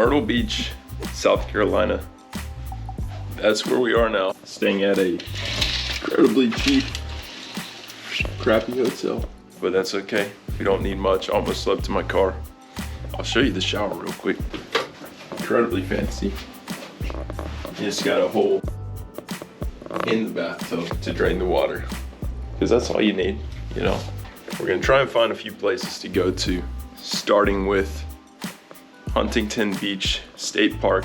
Myrtle Beach, South Carolina. That's where we are now, staying at a incredibly cheap, crappy hotel. But that's okay, we don't need much. Almost slept in my car. I'll show you the shower real quick. Incredibly fancy. It's got a hole in the bathtub to drain the water, because that's all you need, you know. We're gonna try and find a few places to go to, starting with Huntington Beach State Park.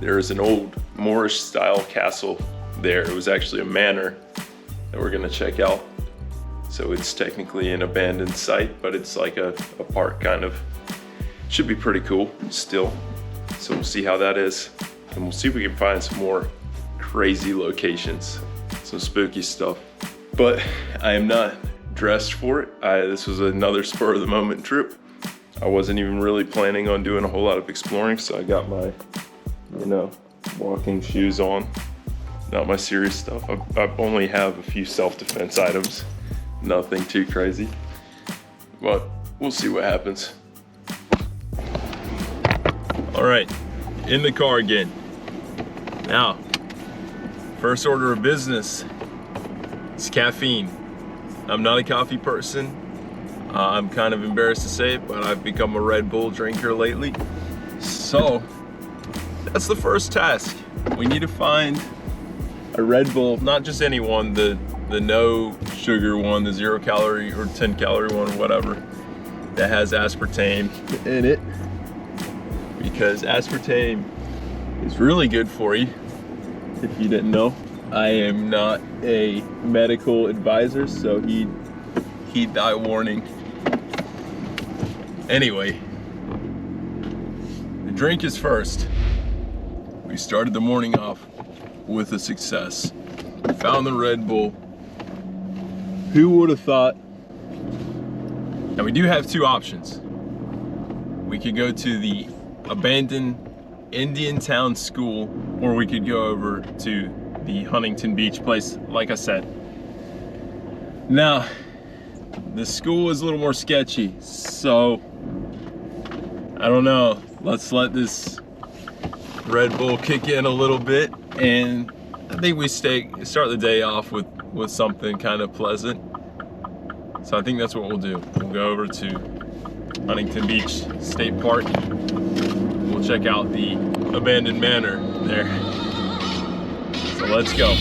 There is an old Moorish style castle there. It was actually a manor that we're gonna check out. So it's technically an abandoned site, but it's like a park kind of. Should be pretty cool still. So we'll see how that is. And we'll see if we can find some more crazy locations, some spooky stuff. But I am not dressed for it. This was another spur of the moment trip. I wasn't even really planning on doing a whole lot of exploring, so I got my, you know, walking shoes on. Not my serious stuff. I only have a few self-defense items. Nothing too crazy. But we'll see what happens. All right, in the car again. Now, first order of business is caffeine. I'm not a coffee person. I'm kind of embarrassed to say it, but I've become a Red Bull drinker lately. So, that's the first task. We need to find a Red Bull, not just any one, the no sugar one, the 0 calorie or 10 calorie one or whatever, that has aspartame in it. Because aspartame is really good for you, if you didn't know. I am not a medical advisor, so heed thy warning. Anyway, the drink is first. We started the morning off with a success. Found the Red Bull. Who would have thought? And we do have two options. We could go to the abandoned Indian Town School, or we could go over to the Huntington Beach place, like I said. Now, the school is a little more sketchy, so I don't know. Let's let this Red Bull kick in a little bit, and I think we start the day off with something kind of pleasant. So I think that's what we'll do. We'll go over to Huntington Beach State Park. We'll check out the abandoned manor there. So let's go.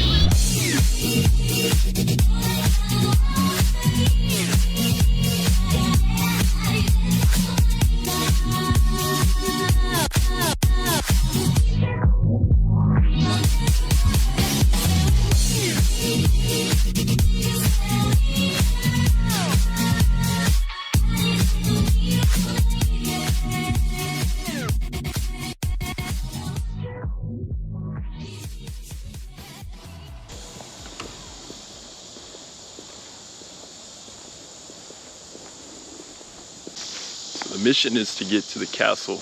The mission is to get to the castle,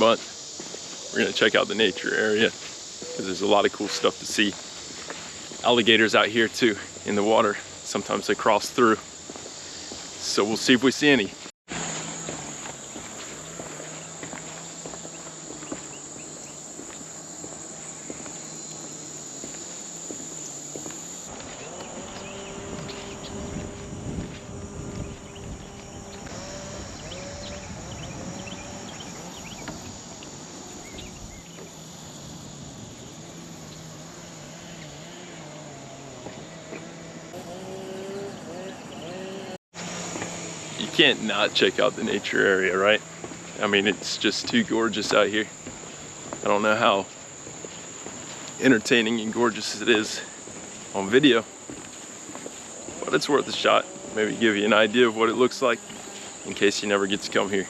but we're gonna check out the nature area because there's a lot of cool stuff to see. Alligators out here too in the water. Sometimes they cross through. So we'll see if we see any. You can't not check out the nature area, right? I mean, it's just too gorgeous out here. I don't know how entertaining and gorgeous it is on video, but it's worth a shot. Maybe give you an idea of what it looks like in case you never get to come here.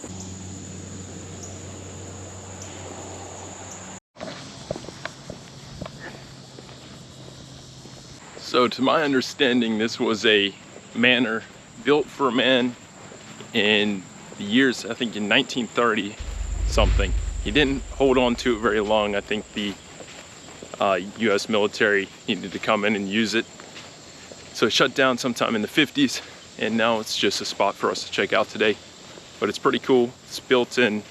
So to my understanding, this was a manor built for a man in the years, I think in 1930 something. He didn't hold on to it very long. I think the US military needed to come in and use it. So it shut down sometime in the 50s, and now it's just a spot for us to check out today. But it's pretty cool. It's built in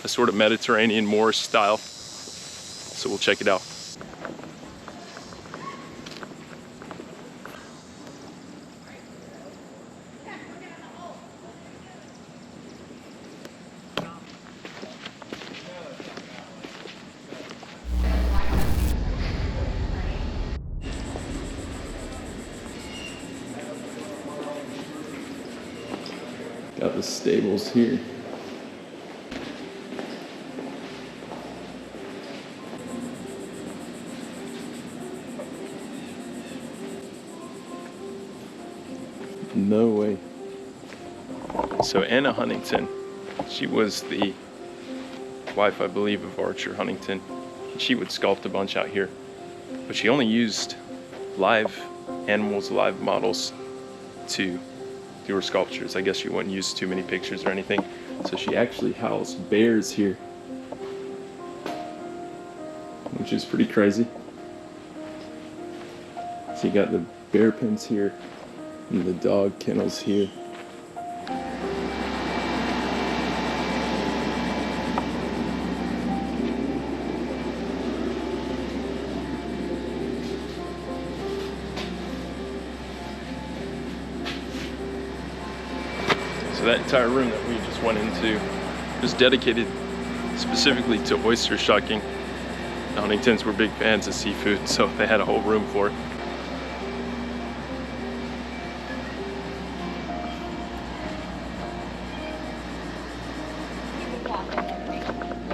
a sort of Mediterranean Moorish style. So we'll check it out. Got the stables here. No way. So Anna Huntington, she was the wife, I believe, of Archer Huntington. She would sculpt a bunch out here, but she only used live animals, live models to do her sculptures. I guess she wouldn't use too many pictures or anything. So she actually housed bears here, which is pretty crazy. So you got the bear pens here and the dog kennels here. So that entire room that we just went into was dedicated specifically to oyster shucking. The Huntingtons were big fans of seafood, so they had a whole room for it.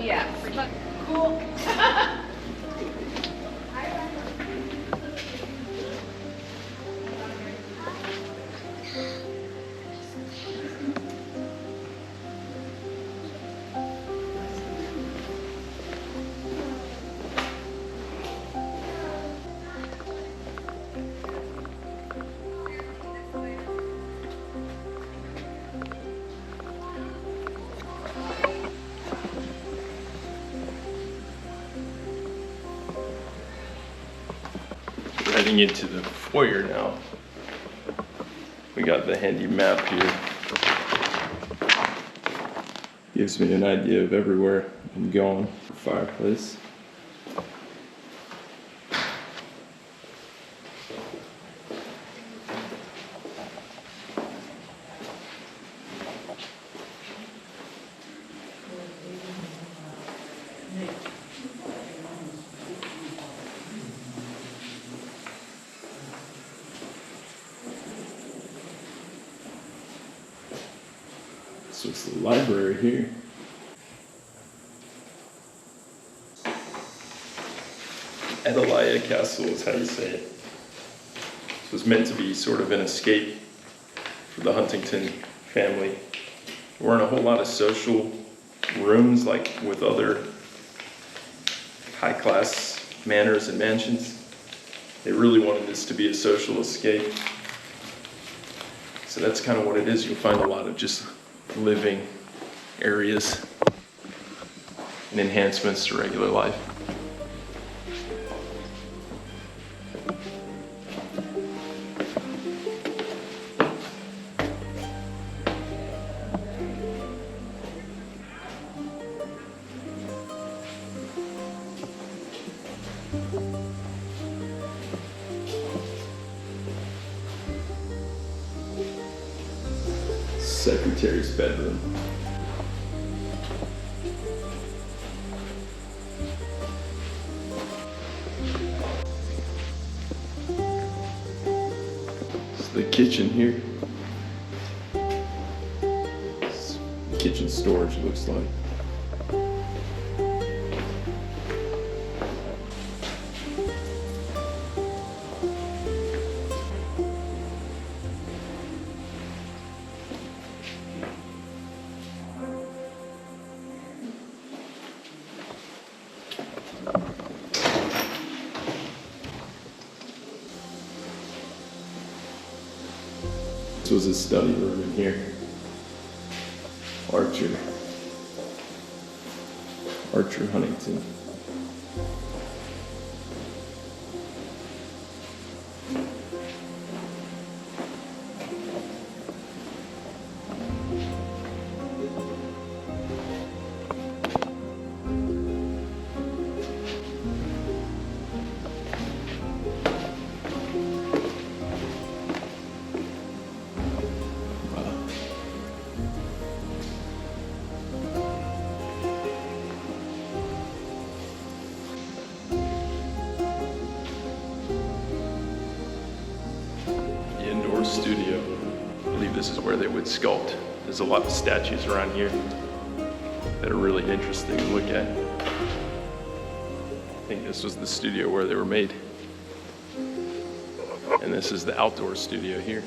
Yeah, cool. We're heading into the foyer now. We got the handy map here. Gives me an idea of everywhere I'm going. Fireplace. So it's the library here. Atalaya Castle is how you say it. It was meant to be sort of an escape for the Huntington family. There weren't a whole lot of social rooms like with other high-class manors and mansions. They really wanted this to be a social escape. So that's kind of what it is. You'll find a lot of just living areas and enhancements to regular life. Secretary's bedroom. It's the kitchen here. It's kitchen storage, it looks like. This was his study room in here. Archer Huntington. outdoor studio. I believe this is where they would sculpt. There's a lot of statues around here that are really interesting to look at. I think this was the studio where they were made. And this is the outdoor studio here.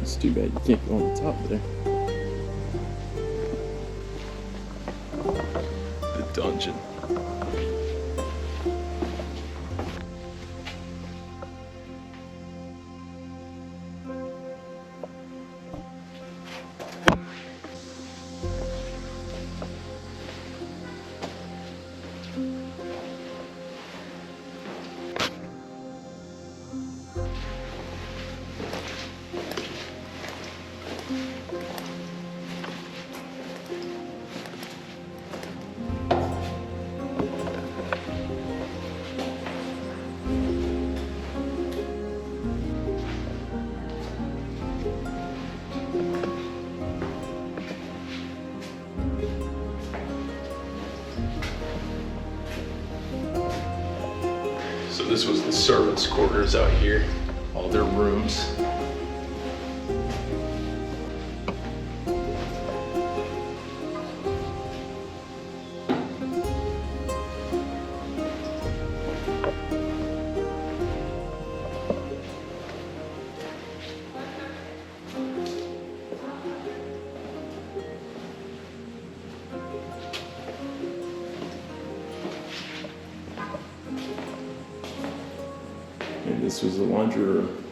It's too bad you can't go on the top there. The dungeon. So this was the servants' quarters out here, all their rooms. And this was the laundry room.